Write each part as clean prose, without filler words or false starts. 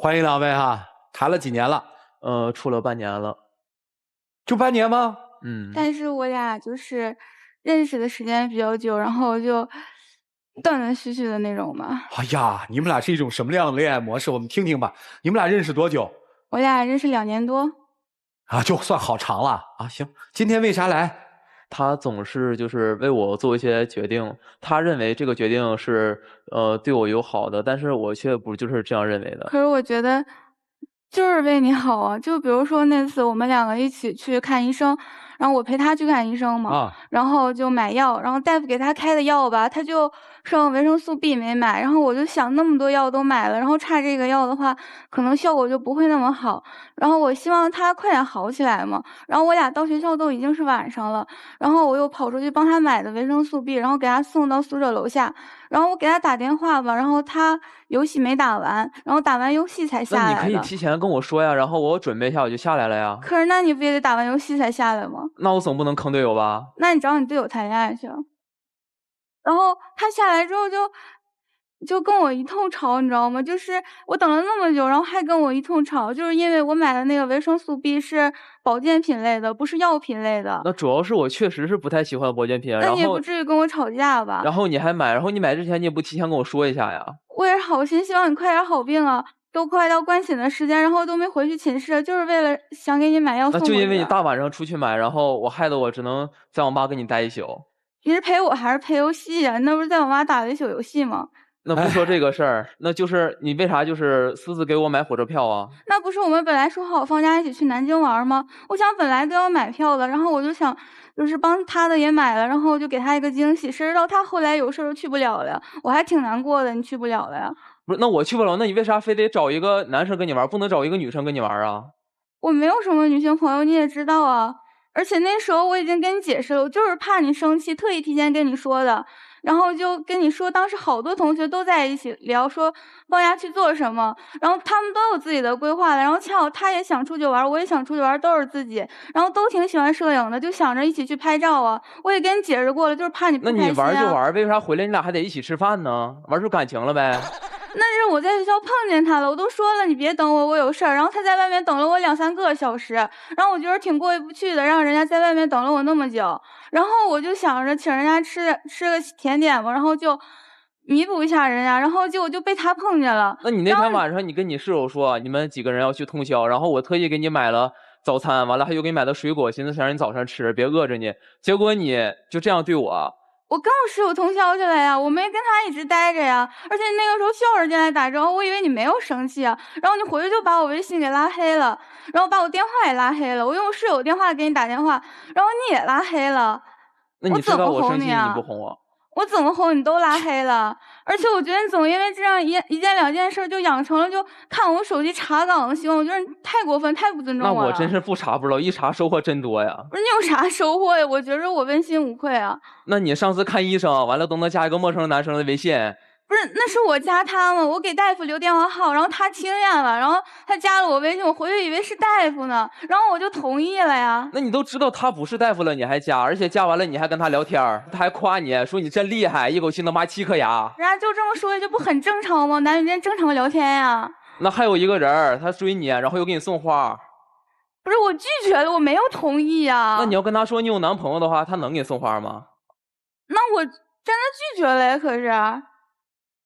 欢迎两位哈，谈了几年了？处了半年了。就半年吗？但是我俩就是认识的时间比较久，然后就断断续续的那种嘛。哎呀，你们俩是一种什么样的恋爱模式？我们听听吧。你们俩认识多久？我俩认识2年多。啊，就算好长了啊。行，今天为啥来？他总是就是为我做一些决定，他认为这个决定是对我有好的，但是我却不就是这样认为的。可是我觉得就是为你好啊，就比如说那次我们两个一起去看医生，然后我陪他去看医生嘛，然后就买药，然后大夫给他开的药吧，他就剩维生素 B 没买，然后我就想那么多药都买了，然后差这个药的话，可能效果就不会那么好，然后我希望他快点好起来嘛，然后我俩到学校都已经是晚上了，然后我又跑出去帮他买的维生素 B，然后给他送到宿舍楼下，然后我给他打电话吧，然后他游戏没打完，然后打完游戏才下来的。那你可以提前跟我说呀，然后我准备一下我就下来了呀。可是那你不也得打完游戏才下来吗？那我总不能坑队友吧？那你找你队友谈恋爱去。然后他下来之后就跟我一通吵，你知道吗？就是我等了那么久，然后还跟我一通吵，就是因为我买的那个维生素 B 是保健品类的，不是药品类的。那主要是我确实是不太喜欢保健品，那你也不至于跟我吵架吧？然后你还买，然后你买之前你也不提前跟我说一下呀？我也是好心，希望你快点好病啊！都快到关寝的时间，然后都没回去寝室，就是为了想给你买药送。那就因为你大晚上出去买，然后我害得我只能在网吧跟你待一宿。你是陪我还是陪游戏呀？你那不是在网吧打了一宿游戏吗？那不说这个事儿，那就是你为啥就是私自给我买火车票啊？那不是我们本来说好放假一起去南京玩吗？我想本来都要买票了，然后我就想就是帮他的也买了，然后就给他一个惊喜。谁知道他后来有事儿去不了了，我还挺难过的。你去不了了呀？不是，那我去不了，那你为啥非得找一个男生跟你玩，不能找一个女生跟你玩啊？我没有什么女性朋友，你也知道啊。而且那时候我已经跟你解释了，我就是怕你生气，特意提前跟你说的。然后就跟你说，当时好多同学都在一起聊，说放假去做什么，然后他们都有自己的规划了，然后恰好他也想出去玩，我也想出去玩，都是自己，然后都挺喜欢摄影的，就想着一起去拍照啊。我也跟你解释过了，就是怕你不开心啊。那你玩就玩，为啥回来你俩还得一起吃饭呢？玩出感情了呗？那是我在学校碰见他了，我都说了你别等我，我有事儿。然后他在外面等了我2-3个小时，然后我觉得挺过意不去的，让人家在外面等了我那么久。然后我就想着请人家吃个甜点嘛，然后就弥补一下人家，然后结果就被他碰见了。那你那天晚上你跟你室友说你们几个人要去通宵，然后我特意给你买了早餐，完了还有给你买的水果，寻思想让你早上吃，别饿着你。结果你就这样对我。我跟我室友通宵去了呀，我没跟他一直待着呀，而且那个时候校友进来打招呼，我以为你没有生气啊，然后你回去就把我微信给拉黑了，然后把我电话也拉黑了，我用我室友电话给你打电话，然后你也拉黑了。那你知道我生气你不哄我？我怎么哄你都拉黑了，而且我觉得你总因为这样一件两件事就养成了就看我手机查岗的习惯，我觉得你太过分，太不尊重我了。那我真是不查不知道，一查收获真多呀。不是你有啥收获呀？我觉着我问心无愧啊。那你上次看医生完了都能加一个陌生男生的微信？不是，那是我加他嘛，我给大夫留电话号，然后他听见了，然后他加了我微信，我回去以为是大夫呢，然后我就同意了呀。那你都知道他不是大夫了，你还加，而且加完了你还跟他聊天，他还夸你说你真厉害，一口气能拔7颗牙。人家就这么说，这不很正常吗？男女之间正常聊天呀。那还有一个人，他追你，然后又给你送花。不是，我拒绝了，我没有同意呀。那你要跟他说你有男朋友的话，他能给你送花吗？那我真的拒绝了呀，可是。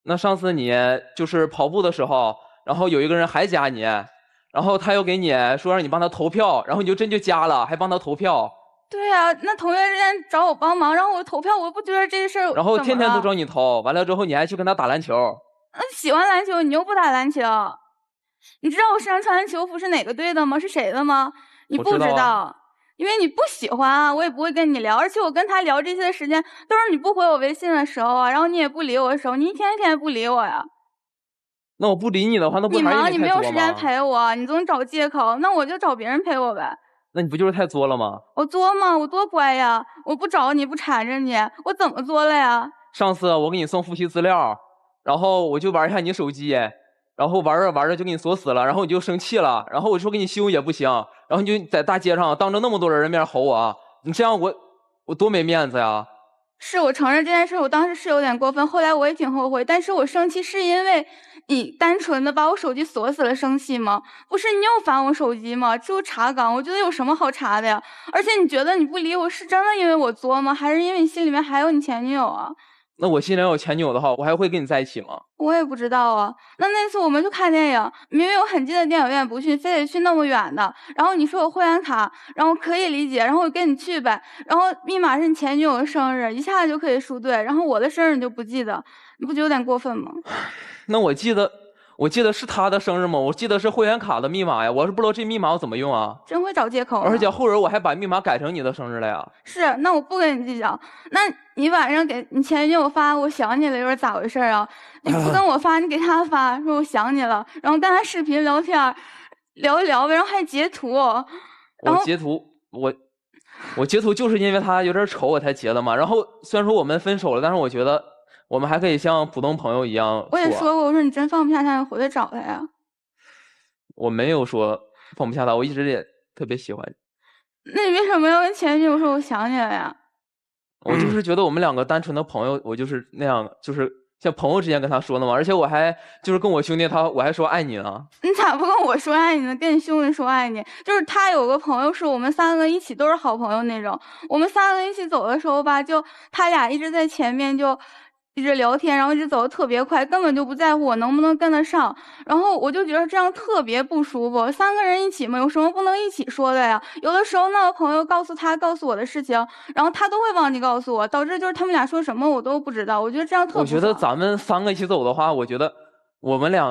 那上次你就是跑步的时候，然后有一个人还加你，然后他又给你说让你帮他投票，然后你就真就加了，还帮他投票。对啊，那同学之间找我帮忙，然后我投票，我不觉得这事儿。然后天天都找你投，完了之后你还去跟他打篮球。喜欢篮球，你又不打篮球。你知道我身上穿的球服是哪个队的吗？是谁的吗？你不知道。因为你不喜欢啊，我也不会跟你聊，而且我跟他聊这些的时间都是你不回我微信的时候啊，然后你也不理我的时候，你一天天不理我呀。那我不理你的话，那不还是你忙，你没有时间陪我，你总找借口，那我就找别人陪我呗。那你不就是太作了吗？我作吗？我多乖呀！我不找你不缠着你，我怎么作了呀？上次我给你送复习资料，然后我就玩一下你手机，然后玩着玩着就给你锁死了，然后你就生气了，然后我说给你修也不行，然后你就在大街上当着那么多人的面吼我，你这样我多没面子呀！是我承认这件事，我当时是有点过分，后来我也挺后悔。但是我生气是因为你单纯的把我手机锁死了生气吗？不是你又翻我手机吗？这有查岗，我觉得有什么好查的呀？而且你觉得你不理我是真的因为我作吗？还是因为你心里面还有你前女友啊？那我心里有前女友的话，我还会跟你在一起吗？我也不知道啊。那次我们去看电影，明明有很近的电影院不去，非得去那么远的。然后你说我会员卡，然后可以理解，然后我跟你去呗。然后密码是你前女友的生日，一下子就可以输对。然后我的生日你就不记得，你不觉得有点过分吗？那我记得是他的生日吗？我记得是会员卡的密码呀，我是不知道这密码我怎么用啊。真会找借口。而且后人我还把密码改成你的生日了呀。是，那我不跟你计较。那你晚上给你前女友发我想你了，又是咋回事啊？你不跟我发，你给他发，说我想你了，然后跟他视频聊天，聊一聊呗，然后还截图。我截图，我截图就是因为他有点丑我才截的嘛。然后虽然说我们分手了，但是我觉得我们还可以像普通朋友一样。我也说过，我说你真放不下他，你回来找他呀。我没有说放不下他，我一直也特别喜欢你。那你为什么要跟前女友说我想你了呀？我就是觉得我们两个单纯的朋友，我就是那样，就是像朋友之间跟他说的嘛。而且我还就是跟我兄弟我还说爱你呢。你咋不跟我说爱你呢？跟你兄弟说爱你。就是他有个朋友是我们三个一起都是好朋友那种。我们三个一起走的时候吧，就他俩一直在前面就一直聊天，然后一直走得特别快，根本就不在乎我能不能跟得上。然后我就觉得这样特别不舒服。三个人一起嘛，有什么不能一起说的呀？有的时候那个朋友告诉我的事情，然后他都会忘记告诉我，导致就是他们俩说什么我都不知道。我觉得这样特别。我觉得咱们三个一起走的话，我觉得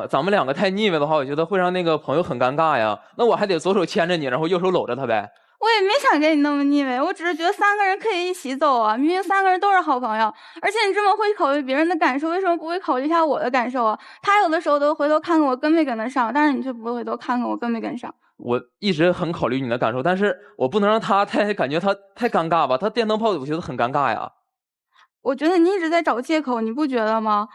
咱们两个太腻歪的话，我觉得会让那个朋友很尴尬呀。那我还得左手牵着你，然后右手搂着他呗。我也没想跟你那么腻歪，我只是觉得三个人可以一起走啊，明明三个人都是好朋友，而且你这么会考虑别人的感受，为什么不会考虑一下我的感受啊？他有的时候都回头看看我跟没跟得上，但是你却不会回头看看我跟没跟上。我一直很考虑你的感受，但是我不能让他感觉他太尴尬吧？他电灯泡我觉得很尴尬呀。我觉得你一直在找借口，你不觉得吗？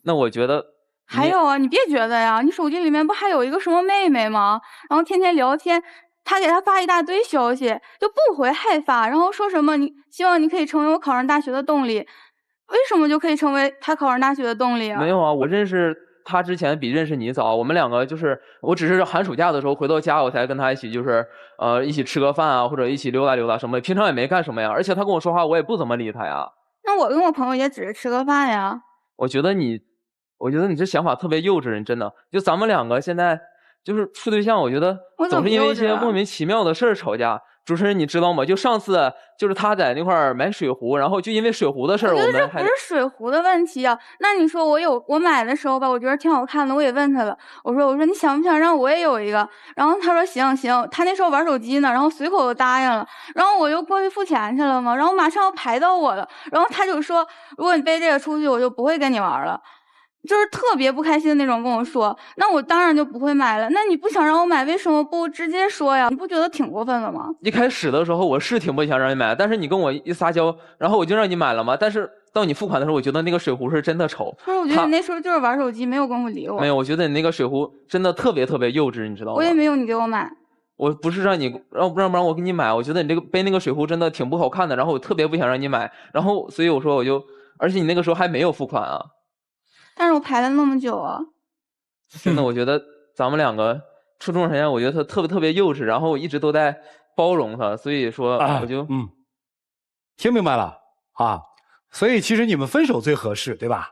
那我觉得还有啊，你别觉得呀，你手机里面不还有一个什么妹妹吗？然后天天聊天，他给他发一大堆消息，就不回还发，然后说什么你希望你可以成为我考上大学的动力，为什么就可以成为他考上大学的动力啊？没有啊，我认识他之前比认识你早，我们两个就是我只是寒暑假的时候回到家我才跟他一起就是一起吃个饭啊，或者一起溜达溜达什么的，平常也没干什么呀。而且他跟我说话我也不怎么理他呀。那我跟我朋友也只是吃个饭呀。我觉得你这想法特别幼稚，真的。就咱们两个现在就是处对象，我觉得总是因为一些莫名其妙的事儿吵架。主持人你知道吗？就上次就是他在那块儿买水壶，然后就因为水壶的事儿，我们这不是水壶的问题啊。那你说我买的时候吧，我觉得挺好看的，我也问他了，我说你想不想让我也有一个？然后他说行。他那时候玩手机呢，然后随口就答应了。然后我就过去付钱去了嘛，然后马上要排到我了，然后他就说如果你背这个出去，我就不会跟你玩了。就是特别不开心的那种跟我说，那我当然就不会买了。那你不想让我买，为什么不直接说呀？你不觉得挺过分的吗？一开始的时候我是挺不想让你买，但是你跟我一撒娇，然后我就让你买了嘛。但是到你付款的时候，我觉得那个水壶是真的丑。可是我觉得你那时候就是玩手机，没有功夫理我。没有，我觉得你那个水壶真的特别特别幼稚，你知道吗？我也没有你给我买。我不是让你让不让我给你买，我觉得你这个背那个水壶真的挺不好看的，然后我特别不想让你买，然后所以我说而且你那个时候还没有付款啊。但是我排了那么久啊。真的，我觉得咱们两个初中时间，我觉得他特别特别幼稚，然后我一直都在包容他，所以说我就听明白了啊。所以其实你们分手最合适，对吧？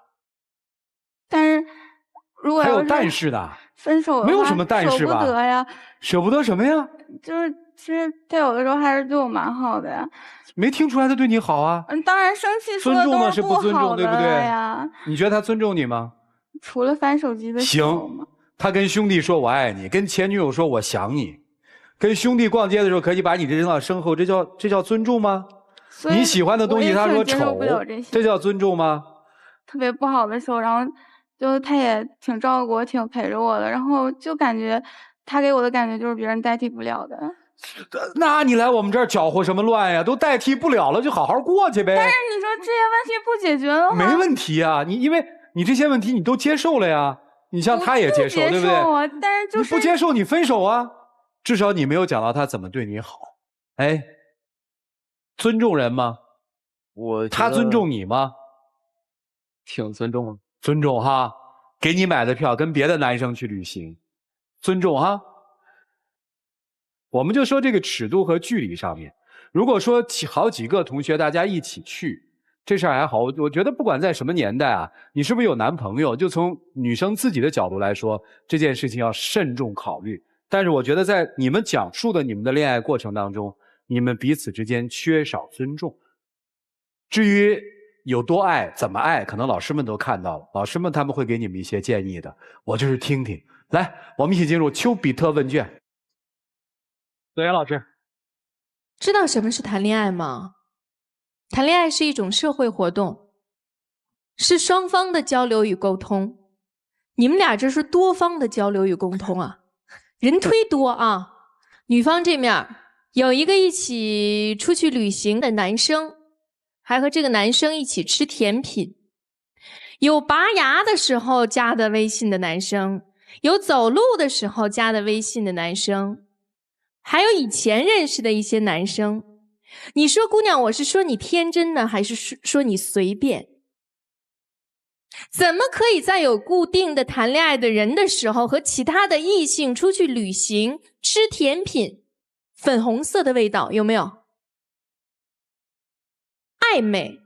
但是如果还有但是呢？分手没有什么但是吧？舍不得呀。舍不得什么呀？就是其实他有的时候还是对我蛮好的呀。没听出来他对你好啊？当然生气说的都是不好的呀。尊重呢是不尊重，对不对？你觉得他尊重你吗？除了翻手机的时候行，他跟兄弟说我爱你，跟前女友说我想你，跟兄弟逛街的时候可以把你这扔到身后，这叫尊重吗？你喜欢的东西他说丑，这叫尊重吗？特别不好的时候，然后就他也挺照顾我，挺陪着我的，然后就感觉他给我的感觉就是别人代替不了的。那你来我们这儿搅和什么乱呀？都代替不了了，就好好过去呗。但是你说这些问题不解决的话，没问题啊。因为你这些问题你都接受了呀，你像他也接受，对不对？但是就是你不接受，你分手啊。至少你没有讲到他怎么对你好。哎，尊重人吗？他尊重你吗？挺尊重的。尊重哈，给你买的票跟别的男生去旅行，尊重哈。我们就说这个尺度和距离上面，如果说好几个同学大家一起去，这事儿还好。我觉得不管在什么年代啊，你是不是有男朋友，就从女生自己的角度来说，这件事情要慎重考虑。但是我觉得在你们讲述的你们的恋爱过程当中，你们彼此之间缺少尊重。至于有多爱，怎么爱，可能老师们都看到了，老师们他们会给你们一些建议的，我就是听听。来，我们一起进入丘比特问卷。左岩老师，知道什么是谈恋爱吗？谈恋爱是一种社会活动，是双方的交流与沟通。你们俩这是多方的交流与沟通啊，人忒多啊。女方这面有一个一起出去旅行的男生，还和这个男生一起吃甜品，有拔牙的时候加的微信的男生，有走路的时候加的微信的男生，还有以前认识的一些男生。你说姑娘，我是说你天真呢，还是说你随便？怎么可以在有固定的谈恋爱的人的时候，和其他的异性出去旅行，吃甜品，粉红色的味道有没有？暧昧。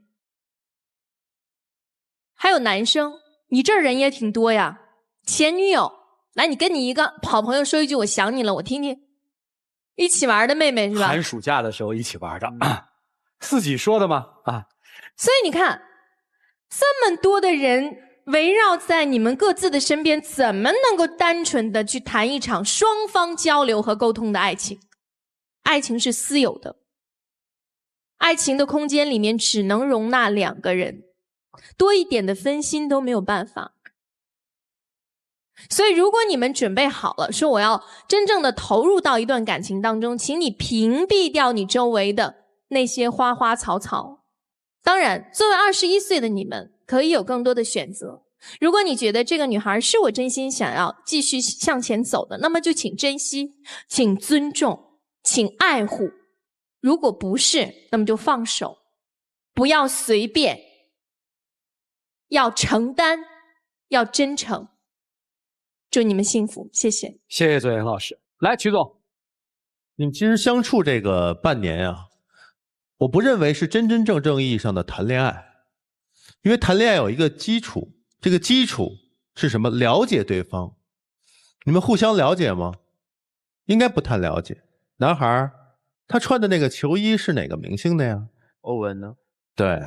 还有男生，你这儿人也挺多呀。前女友，来，你跟你一个好朋友说一句我想你了，我听听。一起玩的妹妹是吧？寒暑假的时候一起玩的，自己说的吗？啊，所以你看，这么多的人围绕在你们各自的身边，怎么能够单纯的去谈一场双方交流和沟通的爱情？爱情是私有的，爱情的空间里面只能容纳2个人，多一点的分心都没有办法。所以如果你们准备好了，说我要真正的投入到一段感情当中，请你屏蔽掉你周围的那些花花草草。当然，作为21岁的你们，可以有更多的选择。如果你觉得这个女孩是我真心想要继续向前走的，那么就请珍惜，请尊重，请爱护。如果不是，那么就放手，不要随便，要承担，要真诚。祝你们幸福，谢谢。谢谢左岩老师。来，曲总，你们其实相处这个半年啊，我不认为是真真正正意义上的谈恋爱，因为谈恋爱有一个基础，这个基础是什么？了解对方。你们互相了解吗？应该不太了解。男孩他穿的那个球衣是哪个明星的呀？欧文呢？对。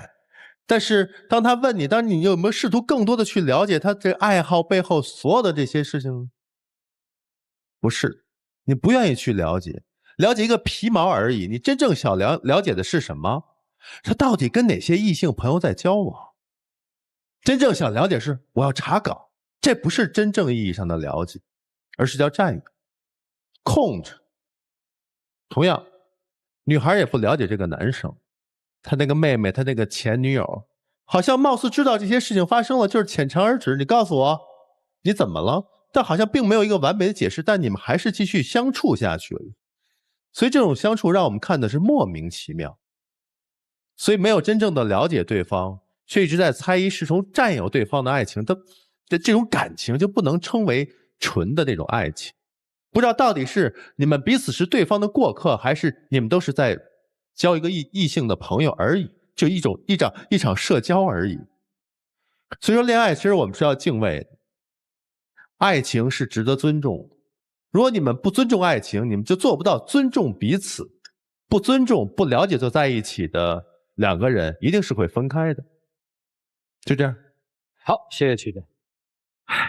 但是当他问你，当你有没有试图更多的去了解他这爱好背后所有的这些事情？不是，你不愿意去了解，了解一个皮毛而已。你真正想了解的是什么？他到底跟哪些异性朋友在交往？真正想了解是我要查岗，这不是真正意义上的了解，而是叫占有、控制。同样，女孩也不了解这个男生。他那个妹妹，他那个前女友，好像貌似知道这些事情发生了，就是浅尝而止。你告诉我，你怎么了？但好像并没有一个完美的解释，但你们还是继续相处下去了。所以这种相处让我们看的是莫名其妙。所以没有真正的了解对方，却一直在猜疑是从占有对方的爱情的这种感情，就不能称为纯的那种爱情。不知道到底是你们彼此是对方的过客，还是你们都是在交一个异性的朋友而已，就一场社交而已。所以说恋爱其实我们是要敬畏的，爱情是值得尊重。如果你们不尊重爱情，你们就做不到尊重彼此。不尊重、不了解就在一起的2个人一定是会分开的。就这样。好，谢谢曲总。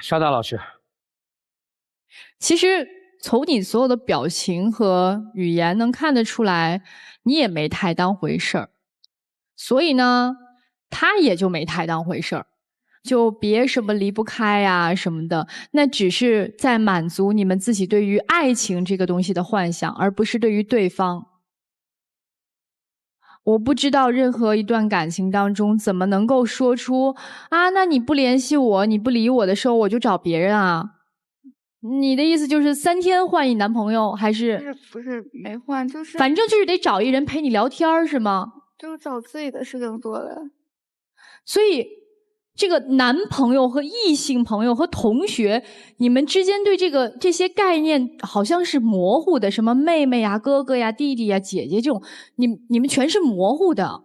沙大老师，其实从你所有的表情和语言能看得出来，你也没太当回事儿，所以呢，他也就没太当回事儿，就别什么离不开呀什么的，那只是在满足你们自己对于爱情这个东西的幻想，而不是对于对方。我不知道任何一段感情当中怎么能够说出啊，那你不联系我，你不理我的时候，我就找别人啊。你的意思就是3天换一男朋友，还是不是没换，就是反正就是得找一人陪你聊天是吗？就找自己的事情做了。所以这个男朋友和异性朋友和同学，你们之间对这些概念好像是模糊的，什么妹妹呀、哥哥呀、弟弟呀、姐姐这种，你们全是模糊的。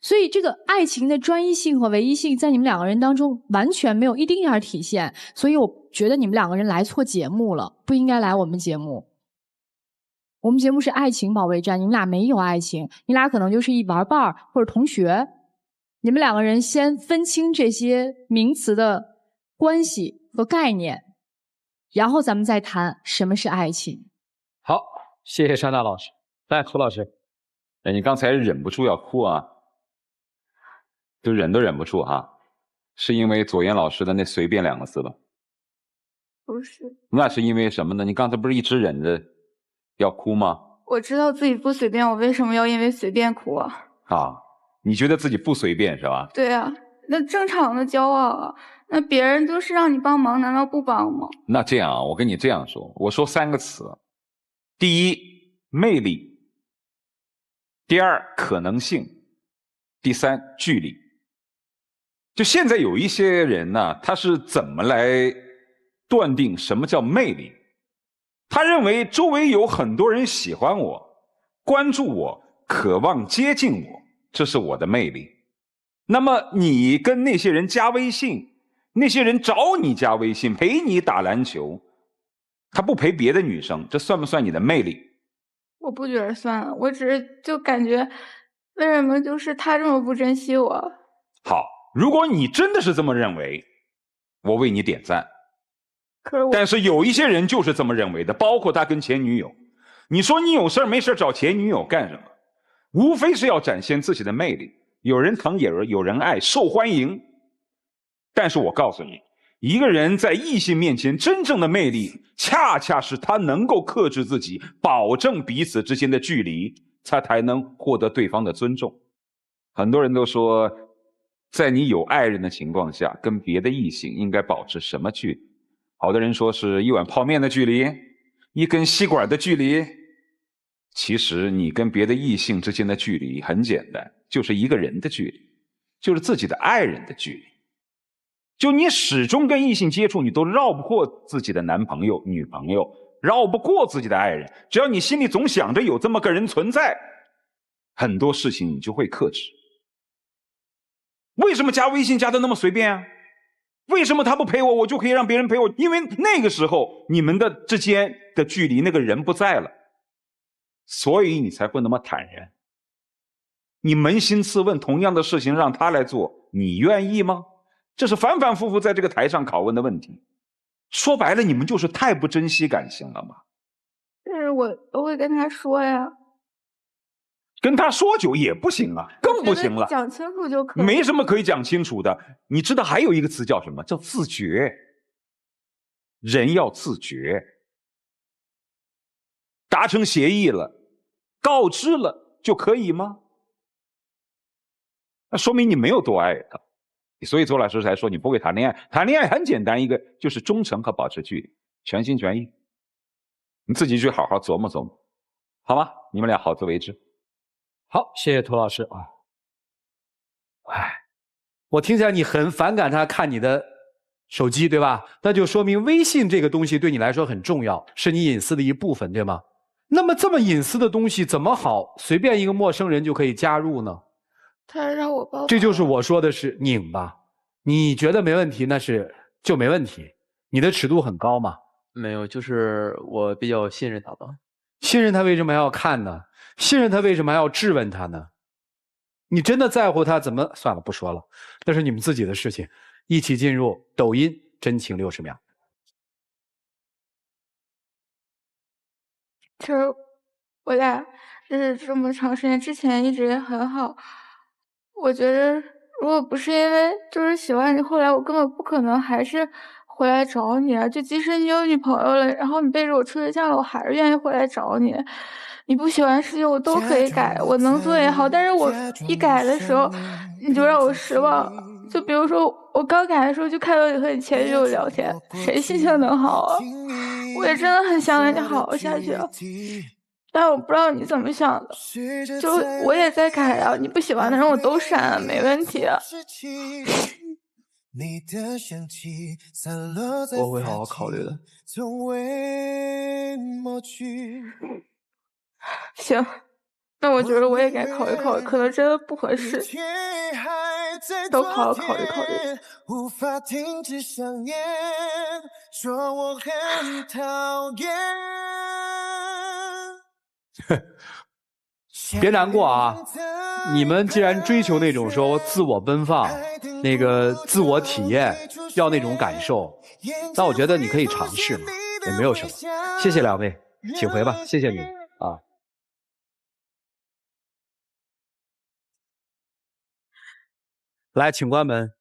所以这个爱情的专一性和唯一性在你们2个人当中完全没有一丁点儿体现。所以我觉得你们2个人来错节目了，不应该来我们节目。我们节目是爱情保卫战，你们俩没有爱情，你俩可能就是一玩伴儿或者同学。你们2个人先分清这些名词的关系和概念，然后咱们再谈什么是爱情。好，谢谢珊娜老师。来，涂老师。哎，你刚才忍不住要哭啊，就忍都忍不住啊，是因为左岩老师的那随便2个字吧？不是。那是因为什么呢？你刚才不是一直忍着要哭吗？我知道自己不随便，我为什么要因为随便哭啊？啊，你觉得自己不随便是吧？对啊，那正常的交往啊，那别人都是让你帮忙，难道不帮吗？那这样啊，我跟你这样说，我说3个词：第一，魅力；第二，可能性；第三，距离。就现在有一些人呢，他是怎么来断定什么叫魅力？他认为周围有很多人喜欢我，关注我，渴望接近我，这是我的魅力。那么你跟那些人加微信，那些人找你加微信，陪你打篮球，他不陪别的女生，这算不算你的魅力？我不觉得算，我只是就感觉为什么就是他这么不珍惜我。好，如果你真的是这么认为，我为你点赞。但是有一些人就是这么认为的，包括他跟前女友。你说你有事没事找前女友干什么？无非是要展现自己的魅力，有人疼也有人爱，受欢迎。但是我告诉你，一个人在异性面前真正的魅力，恰恰是他能够克制自己，保证彼此之间的距离，他才能获得对方的尊重。很多人都说，在你有爱人的情况下，跟别的异性应该保持什么距离？好多人说是一碗泡面的距离，一根吸管的距离。其实你跟别的异性之间的距离很简单，就是一个人的距离，就是自己的爱人的距离。就你始终跟异性接触，你都绕不过自己的男朋友、女朋友，绕不过自己的爱人。只要你心里总想着有这么个人存在，很多事情你就会克制。为什么加微信加的那么随便啊？为什么他不陪我，我就可以让别人陪我？因为那个时候你们的之间的距离，那个人不在了，所以你才会那么坦然。你扪心自问，同样的事情让他来做，你愿意吗？这是反反复复在这个台上拷问的问题。说白了，你们就是太不珍惜感情了嘛。但是我会跟他说呀。跟他说就也不行啊，更不行了。讲清楚就可以。没什么可以讲清楚的。你知道还有一个词叫什么？叫自觉。人要自觉。达成协议了，告知了就可以吗？那说明你没有多爱他。所以周老师才说你不会谈恋爱。谈恋爱很简单，一个就是忠诚和保持距离，全心全意。你自己去好好琢磨琢磨，好吗？你们俩好自为之。好，谢谢涂老师啊。我听起来你很反感他看你的手机，对吧？那就说明微信这个东西对你来说很重要，是你隐私的一部分，对吗？那么这么隐私的东西，怎么好随便一个陌生人就可以加入呢？他让我报。这就是我说的是拧巴。你觉得没问题，那是就没问题。你的尺度很高嘛？没有，就是我比较信任他吧。信任他为什么要看呢？信任他为什么还要质问他呢？你真的在乎他，怎么算了不说了，那是你们自己的事情。一起进入抖音真情60秒。其实我俩认识这么长时间，之前一直也很好。我觉得如果不是因为就是喜欢你，后来我根本不可能还是回来找你啊。就即使你有女朋友了，然后你背着我出对象了，我还是愿意回来找你。你不喜欢的事情我都可以改，我能做也好，但是我一改的时候你就让我失望，就比如说我刚改的时候就看到你和你前女友聊天，谁心情能好啊？我也真的很想跟你好好下去啊，但我不知道你怎么想的，就我也在改啊，你不喜欢的人我都删，没问题啊。我会好好考虑的。行，那我觉得我也该考虑考虑，可能真的不合适，都好好考虑考虑。无法停止想念，说我很讨厌。别难过啊！你们既然追求那种说自我奔放、那个自我体验，要那种感受，那我觉得你可以尝试嘛，也没有什么。谢谢两位，请回吧，谢谢你们啊。来，请关门。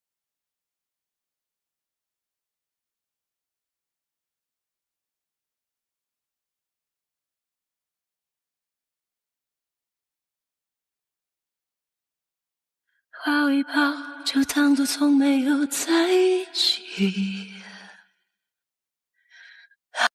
抱一抱，就当作从没有在一起。